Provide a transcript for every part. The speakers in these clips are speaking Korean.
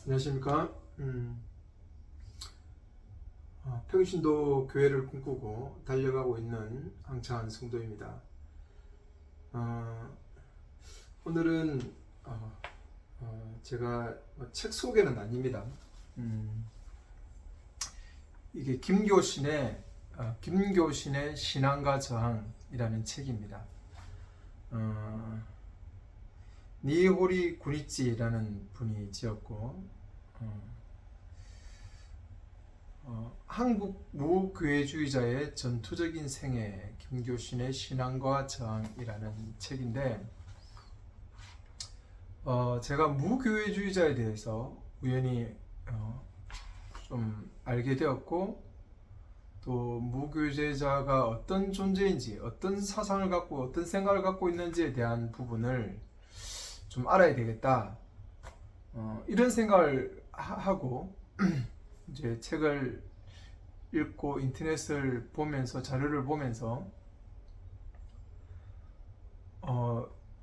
안녕하십니까. 평신도 교회를 꿈꾸고 달려가고 있는 황창한 성도입니다. 오늘은 제가 책 소개는 아닙니다. 이게 김교신의 신앙과 저항이라는 책입니다. 니호리 구니치라는 분이 지었고, 한국 무교회주의자의 전투적인 생애, 김교신의 신앙과 저항이라는 책인데, 제가 무교회주의자에 대해서 우연히 좀 알게 되었고, 또 무교회자가 어떤 존재인지, 어떤 사상을 갖고 어떤 생각을 갖고 있는지에 대한 부분을 좀 알아야 되겠다, 이런 생각을 하고 이제 책을 읽고 인터넷을 보면서, 자료를 보면서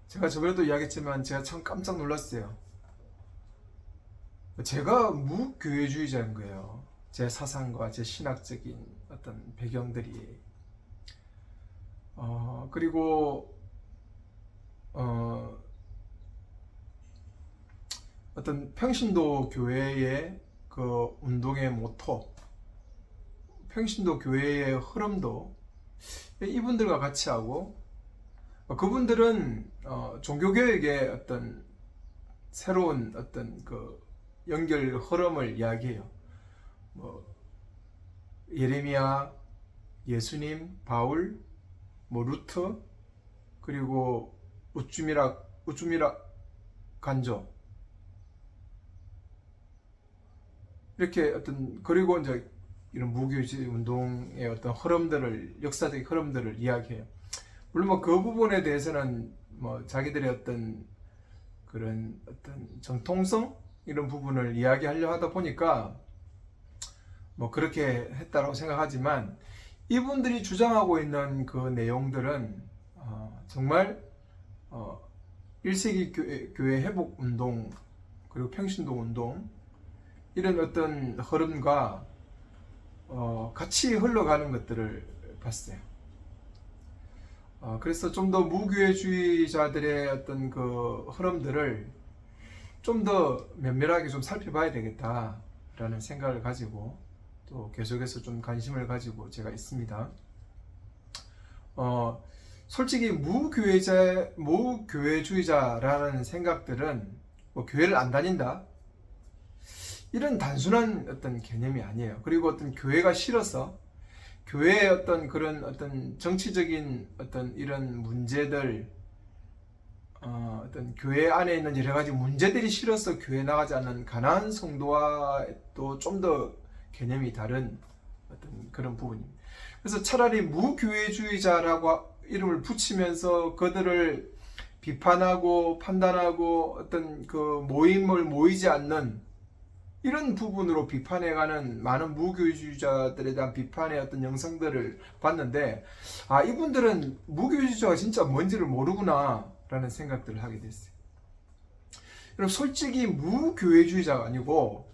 제가 저번에도 이야기했지만 제가 참 깜짝 놀랐어요. 제가 무교회주의자인 거예요. 제 사상과 제 신학적인 어떤 배경들이. 그리고 어떤 평신도 교회의 그 운동의 모토, 평신도 교회의 흐름도 이분들과 같이 하고, 그분들은 종교개혁의 어떤 새로운 어떤 그 연결 흐름을 이야기해요. 예레미야, 예수님, 바울, 루트, 그리고 우쭈미라 간조, 이렇게 어떤, 그리고 이제 이런 무교주의 운동의 어떤 흐름들을, 역사적인 흐름들을 이야기해요. 물론 그 부분에 대해서는 자기들의 어떤 그런 어떤 정통성, 이런 부분을 이야기하려 하다 보니까 그렇게 했다라고 생각하지만, 이분들이 주장하고 있는 그 내용들은 정말 1세기 교회 회복 운동, 그리고 평신도 운동, 이런 어떤 흐름과 같이 흘러가는 것들을 봤어요. 그래서 좀 더 무교회주의자들의 어떤 그 흐름들을 좀 더 면밀하게 좀 살펴봐야 되겠다라는 생각을 가지고, 또 계속해서 좀 관심을 가지고 제가 있습니다. 솔직히 무교회주의자라는 생각들은 교회를 안 다닌다, 이런 단순한 어떤 개념이 아니에요. 그리고 어떤 교회가 싫어서, 교회의 어떤 그런 어떤 정치적인 어떤 이런 문제들, 어떤 교회 안에 있는 여러 가지 문제들이 싫어서 교회 나가지 않는 가난한 성도와 또 좀 더 개념이 다른 어떤 그런 부분입니다. 그래서 차라리 무교회주의자라고 이름을 붙이면서 그들을 비판하고 판단하고 어떤 그 모임을 모이지 않는 이런 부분으로 비판해가는 많은 무교회주의자들에 대한 비판의 어떤 영상들을 봤는데, 이분들은 무교회주의자가 진짜 뭔지를 모르구나 라는 생각들을 하게 됐어요. 여러분, 솔직히 무교회주의자가 아니고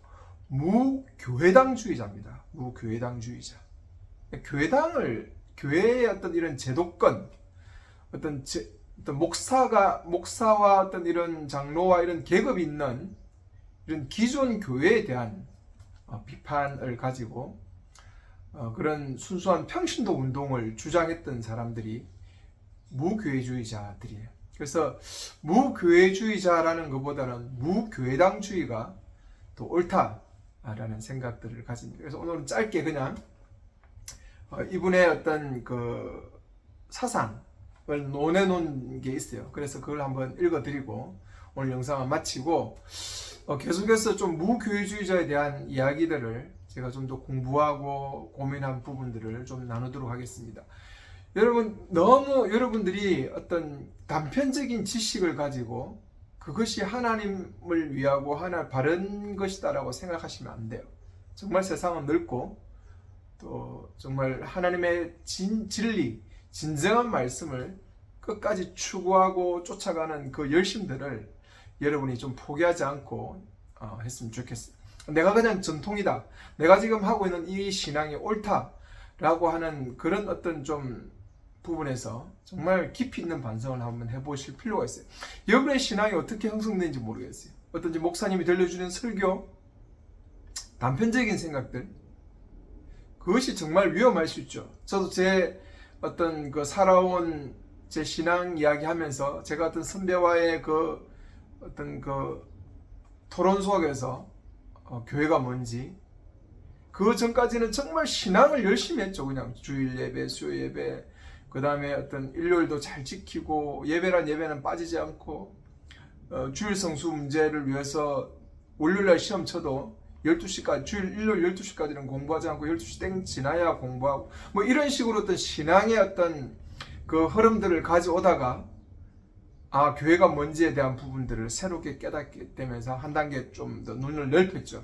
무교회당주의자입니다. 무교회당주의자. 교회의 어떤 이런 제도권, 어떤 목사와 어떤 이런 장로와 이런 계급이 있는 이런 기존 교회에 대한 비판을 가지고 그런 순수한 평신도 운동을 주장했던 사람들이 무교회주의자들이에요. 그래서 무교회주의자라는 것보다는 무교회당주의가 더 옳다라는 생각들을 가집니다. 그래서 오늘은 짧게 그냥 이분의 어떤 그 사상을 논해놓은 게 있어요. 그래서 그걸 한번 읽어드리고 오늘 영상을 마치고, 계속해서 좀 무교회주의자에 대한 이야기들을 제가 좀 더 공부하고 고민한 부분들을 좀 나누도록 하겠습니다. 너무 여러분들이 어떤 단편적인 지식을 가지고 그것이 하나님을 위하고 바른 것이다라고 생각하시면 안 돼요. 정말 세상은 넓고, 또 정말 하나님의 진리, 진정한 말씀을 끝까지 추구하고 쫓아가는 그 열심들을 여러분이 좀 포기하지 않고 했으면 좋겠어요. 내가 그냥 전통이다, 내가 지금 하고 있는 이 신앙이 옳다라고 하는 그런 어떤 좀 부분에서 정말 깊이 있는 반성을 한번 해보실 필요가 있어요. 여러분의 신앙이 어떻게 형성되는지 모르겠어요. 어떤지 목사님이 들려주는 설교, 단편적인 생각들, 그것이 정말 위험할 수 있죠. 저도 제 어떤 그 살아온 제 신앙 이야기 하면서 제가 어떤 선배와의 그 어떤 그 토론 속에서 교회가 뭔지, 그 전까지는 정말 신앙을 열심히 했죠. 그냥 주일 예배, 수요 예배, 그 다음에 어떤 일요일도 잘 지키고, 예배란 예배는 빠지지 않고, 주일 성수 문제를 위해서 월요일날 시험 쳐도 12시까지, 주일 일요일 12시까지는 공부하지 않고 12시 땡 지나야 공부하고, 뭐 이런 식으로 어떤 신앙의 어떤 그 흐름들을 가져오다가 교회가 뭔지에 대한 부분들을 새롭게 깨닫게 되면서 한 단계 좀 더 눈을 넓혔죠.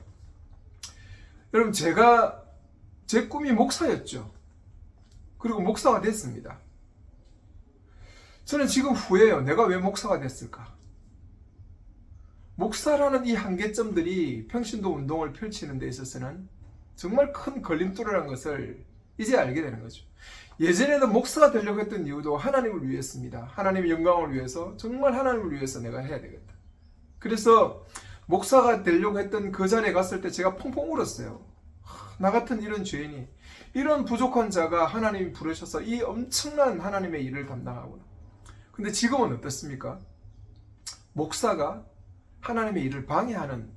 여러분, 제 꿈이 목사였죠. 그리고 목사가 됐습니다. 저는 지금 후회해요. 내가 왜 목사가 됐을까? 목사라는 이 한계점들이 평신도 운동을 펼치는 데 있어서는 정말 큰 걸림돌이라는 것을 이제 알게 되는 거죠. 예전에는 목사가 되려고 했던 이유도 하나님을 위해서입니다. 하나님의 영광을 위해서, 정말 하나님을 위해서 내가 해야 되겠다. 그래서 목사가 되려고 했던 그 자리에 갔을 때 제가 펑펑 울었어요. 나 같은 이런 죄인이, 이런 부족한 자가 하나님이 부르셔서 이 엄청난 하나님의 일을 담당하구나. 근데 지금은 어떻습니까? 목사가 하나님의 일을 방해하는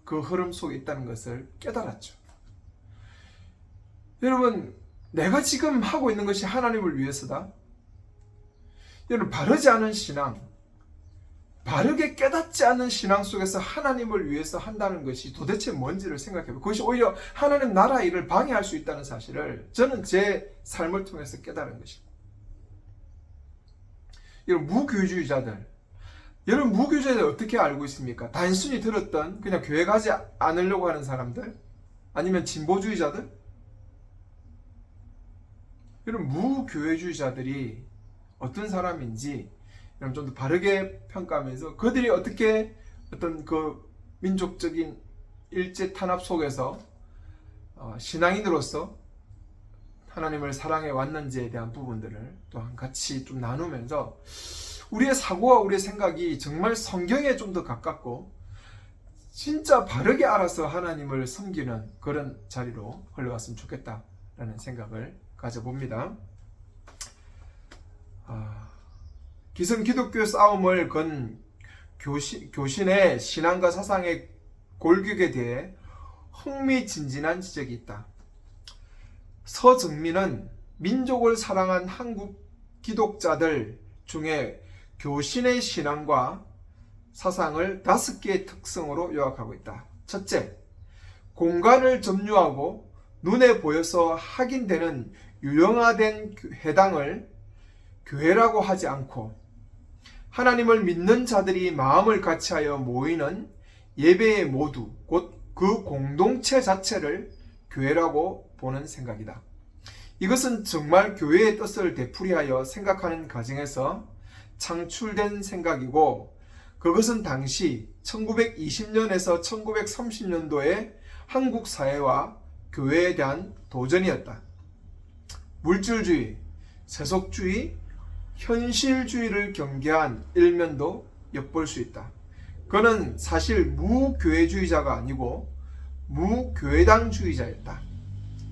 그 흐름 속에 있다는 것을 깨달았죠. 여러분, 내가 지금 하고 있는 것이 하나님을 위해서다? 여러분, 바르지 않은 신앙, 바르게 깨닫지 않는 신앙 속에서 하나님을 위해서 한다는 것이 도대체 뭔지를 생각해보고, 그것이 오히려 하나님 나라 일을 방해할 수 있다는 사실을 저는 제 삶을 통해서 깨달은 것입니다. 여러분, 무교주의자들 어떻게 알고 있습니까? 단순히 들었던, 그냥 교회 가지 않으려고 하는 사람들? 아니면 진보주의자들? 여러분, 무교회주의자들이 어떤 사람인지 좀 더 바르게 평가하면서, 그들이 어떻게 어떤 그 민족적인 일제 탄압 속에서 신앙인으로서 하나님을 사랑해 왔는지에 대한 부분들을 또한 같이 좀 나누면서 우리의 사고와 우리의 생각이 정말 성경에 좀 더 가깝고 진짜 바르게 알아서 하나님을 섬기는 그런 자리로 흘러갔으면 좋겠다라는 생각을 가져봅니다. 기성 기독교 싸움을 건 교신의 신앙과 사상의 골격에 대해 흥미진진한 지적이 있다. 서정민은 민족을 사랑한 한국 기독자들 중에 교신의 신앙과 사상을 5개의 특성으로 요약하고 있다. 첫째, 공간을 점유하고 눈에 보여서 확인되는 유형화된 회당을 교회라고 하지 않고, 하나님을 믿는 자들이 마음을 같이하여 모이는 예배의 모두, 곧 그 공동체 자체를 교회라고 보는 생각이다. 이것은 정말 교회의 뜻을 되풀이하여 생각하는 과정에서 창출된 생각이고, 그것은 당시 1920년에서 1930년도의 한국 사회와 교회에 대한 도전이었다. 물질주의, 세속주의, 현실주의를 경계한 일면도 엿볼 수 있다. 그는 사실 무교회주의자가 아니고 무교회당주의자였다.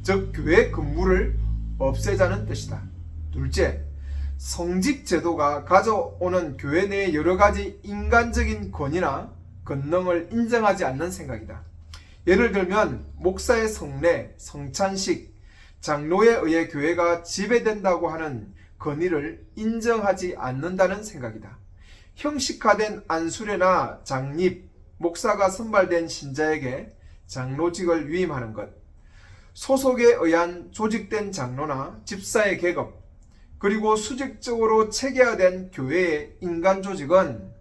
즉 교회 근무를 없애자는 뜻이다. 둘째, 성직제도가 가져오는 교회 내의 여러 가지 인간적인 권위나 권능을 인정하지 않는 생각이다. 예를 들면 목사의 성례, 성찬식, 장로에 의해 교회가 지배된다고 하는 권위를 인정하지 않는다는 생각이다. 형식화된 안수례나 장립, 목사가 선발된 신자에게 장로직을 위임하는 것, 소속에 의한 조직된 장로나 집사의 계급, 그리고 수직적으로 체계화된 교회의 인간 조직은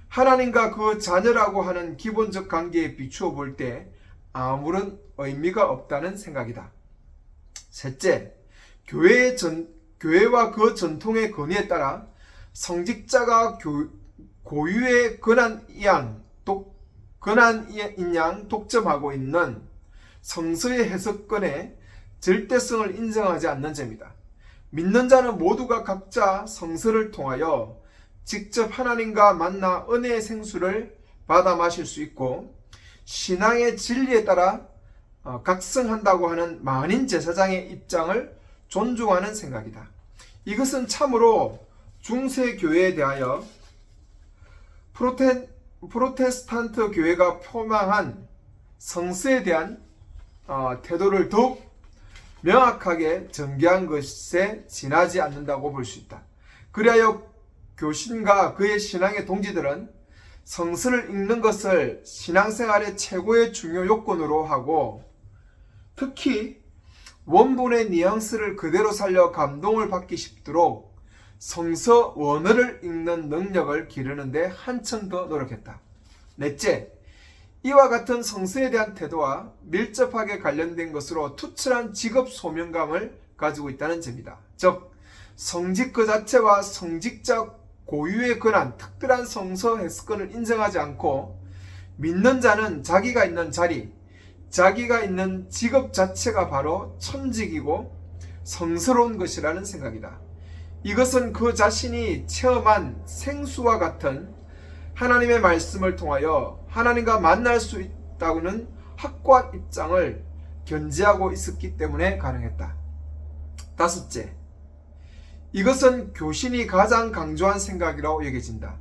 하나님과 그 자녀라고 하는 기본적 관계에 비추어 볼 때 아무런 의미가 없다는 생각이다. 셋째, 교회와 그 전통의 권위에 따라 성직자가 고유의 권한 이양, 또 권한인 양 독점하고 있는 성서의 해석권의 절대성을 인정하지 않는 점이다. 믿는 자는 모두가 각자 성서를 통하여 직접 하나님과 만나 은혜의 생수를 받아 마실 수 있고 신앙의 진리에 따라 각성한다고 하는 만인 제사장의 입장을 존중하는 생각이다. 이것은 참으로 중세 교회에 대하여 프로테스탄트 교회가 표방한 성서에 대한 태도를 더욱 명확하게 전개한 것에 지나지 않는다고 볼 수 있다. 그리하여 교신과 그의 신앙의 동지들은 성서를 읽는 것을 신앙생활의 최고의 중요 요건으로 하고 특히 원본의 뉘앙스를 그대로 살려 감동을 받기 쉽도록 성서 원어를 읽는 능력을 기르는 데 한층 더 노력했다. 넷째, 이와 같은 성서에 대한 태도와 밀접하게 관련된 것으로 투철한 직업 소명감을 가지고 있다는 점이다. 즉, 성직 그 자체와 성직자 고유의 권한, 특별한 성서 해석권을 인정하지 않고 믿는 자는 자기가 있는 자리, 자기가 있는 직업 자체가 바로 천직이고 성스러운 것이라는 생각이다. 이것은 그 자신이 체험한 생수와 같은 하나님의 말씀을 통하여 하나님과 만날 수 있다고는 확고한 입장을 견지하고 있었기 때문에 가능했다. 다섯째, 이것은 교신이 가장 강조한 생각이라고 여겨진다.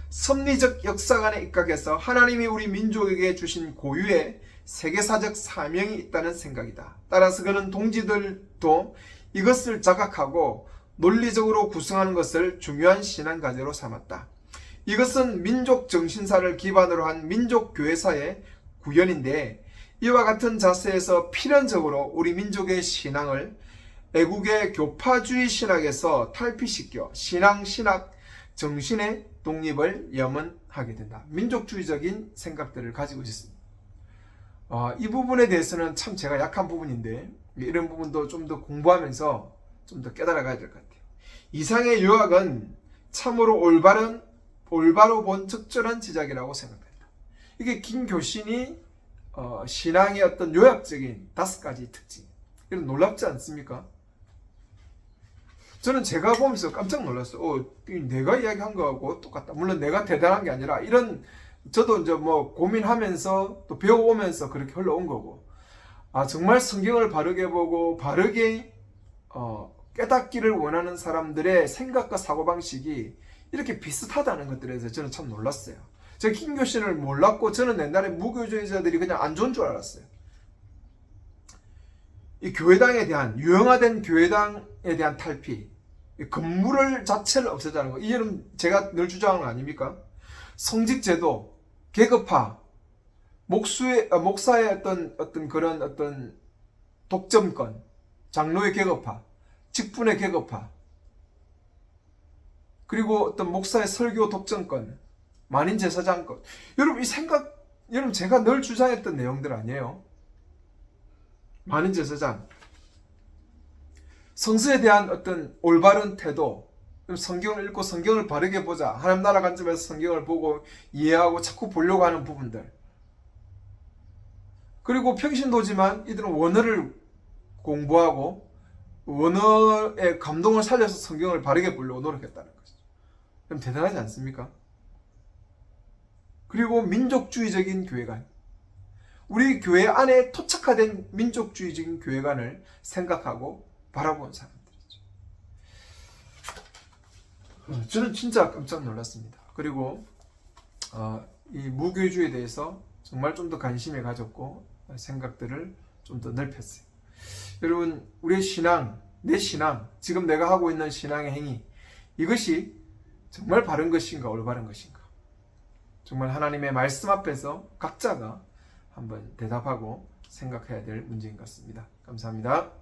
섭리적 역사관에 입각해서 하나님이 우리 민족에게 주신 고유의 세계사적 사명이 있다는 생각이다. 따라서 그는 동지들도 이것을 자각하고 논리적으로 구성하는 것을 중요한 신앙 과제로 삼았다. 이것은 민족 정신사를 기반으로 한 민족교회사의 구현인데 이와 같은 자세에서 필연적으로 우리 민족의 신앙을 애국의 교파주의 신학에서 탈피시켜 신학 정신의 독립을 염원하게 된다. 민족주의적인 생각들을 가지고 있습니다. 이 부분에 대해서는 참 제가 약한 부분인데 이런 부분도 좀 더 공부하면서 좀 더 깨달아가야 될 것 같아요. 이상의 요약은 참으로 올바로 본 적절한 지적이라고 생각합니다. 이게 김교신이 신앙의 어떤 요약적인 5가지 특징, 이런 놀랍지 않습니까? 저는 제가 보면서 깜짝 놀랐어요. 내가 이야기한 거하고 똑같다. 물론 내가 대단한 게 아니라 이런 저도 이제 뭐 고민하면서 또 배워오면서 그렇게 흘러온 거고, 정말 성경을 바르게 보고 바르게 깨닫기를 원하는 사람들의 생각과 사고방식이 이렇게 비슷하다는 것들에서 저는 참 놀랐어요. 제가 김교신을 몰랐고 저는 옛날에 무교주의자들이 그냥 안 좋은 줄 알았어요. 이 교회당에 대한 유형화된 교회당에 대한 탈피, 건물을 자체를 없애자는 거, 이는 제가 늘 주장하는 거 아닙니까? 성직제도, 계급화, 목사의 어떤 그런 독점권, 장로의 계급화, 직분의 계급화, 그리고 어떤 목사의 설교 독점권, 만인 제사장권. 여러분 여러분 제가 늘 주장했던 내용들 아니에요? 만인 제사장, 성서에 대한 어떤 올바른 태도, 성경을 읽고 성경을 바르게 보자, 하나님 나라 관점에서 성경을 보고 이해하고 자꾸 보려고 하는 부분들, 그리고 평신도지만 이들은 원어를 공부하고 원어의 감동을 살려서 성경을 바르게 보려고 노력했다는 거죠. 그럼 대단하지 않습니까? 그리고 민족주의적인 교회관, 우리 교회 안에 토착화된 민족주의적인 교회관을 생각하고 바라본 사람들이죠. 저는 진짜 깜짝 놀랐습니다. 그리고 이 무교주의에 대해서 정말 좀 더 관심을 가졌고 생각들을 좀 더 넓혔어요. 여러분, 우리의 신앙, 내 신앙, 지금 내가 하고 있는 신앙의 행위, 이것이 정말 바른 것인가 올바른 것인가, 정말 하나님의 말씀 앞에서 각자가 한번 대답하고 생각해야 될 문제인 것 같습니다. 감사합니다.